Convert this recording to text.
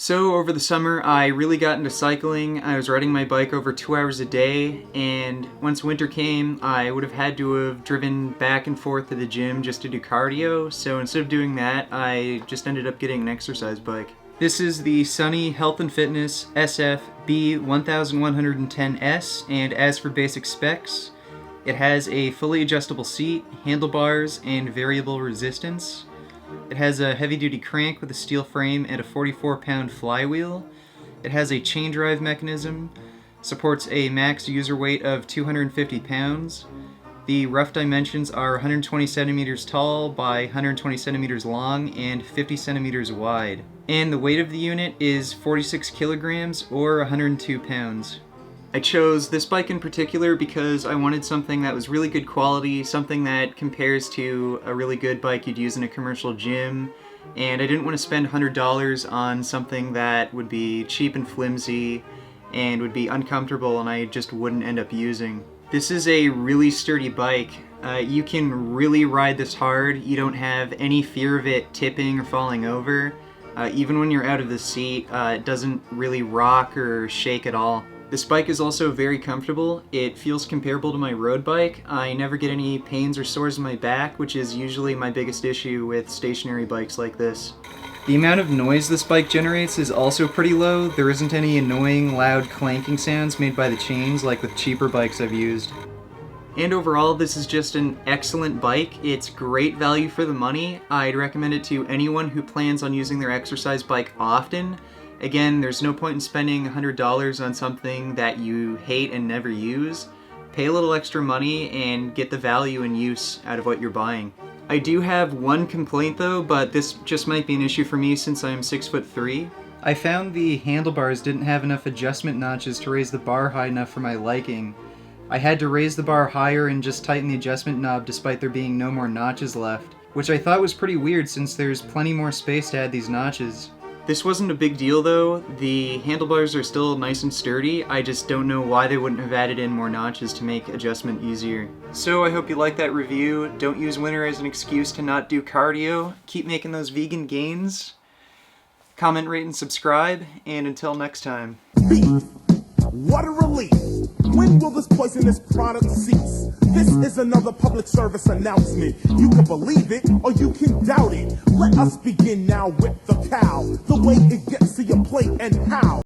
So over the summer, I really got into cycling. I was riding my bike over 2 hours a day, and once winter came, I would have had to have driven back and forth to the gym just to do cardio, so instead of doing that, I just ended up getting an exercise bike. This is the Sunny Health and Fitness SF B1110S, and as for basic specs, it has a fully adjustable seat, handlebars, and variable resistance. It has a heavy-duty crank with a steel frame and a 44-pound flywheel. It has a chain drive mechanism, supports a max user weight of 250 pounds. The rough dimensions are 120 centimeters tall by 120 centimeters long and 50 centimeters wide. And the weight of the unit is 46 kilograms or 102 pounds. I chose this bike in particular because I wanted something that was really good quality, something that compares to a really good bike you'd use in a commercial gym, and I didn't want to spend $100 on something that would be cheap and flimsy and would be uncomfortable and I just wouldn't end up using. This is a really sturdy bike. You can really ride this hard. You don't have any fear of it tipping or falling over. Even when you're out of the seat, it doesn't really rock or shake at all. This bike is also very comfortable. It feels comparable to my road bike. I never get any pains or sores in my back, which is usually my biggest issue with stationary bikes like this. The amount of noise this bike generates is also pretty low. There isn't any annoying, loud clanking sounds made by the chains like with cheaper bikes I've used. And overall, this is just an excellent bike. It's great value for the money. I'd recommend it to anyone who plans on using their exercise bike often. Again, there's no point in spending $100 on something that you hate and never use. Pay a little extra money and get the value and use out of what you're buying. I do have one complaint though, but this just might be an issue for me since I'm 6'3". I found the handlebars didn't have enough adjustment notches to raise the bar high enough for my liking. I had to raise the bar higher and just tighten the adjustment knob despite there being no more notches left, which I thought was pretty weird since there's plenty more space to add these notches. This wasn't a big deal though. The handlebars are still nice and sturdy. I just don't know why they wouldn't have added in more notches to make adjustment easier. So I hope you liked that review. Don't use winter as an excuse to not do cardio. Keep making those vegan gains. Comment, rate, and subscribe. And until next time. What a relief! When will this poisonous product cease? This is another public service announcement. You can believe it or you can doubt it. Let us begin now with the cow. The way it gets to your plate and how.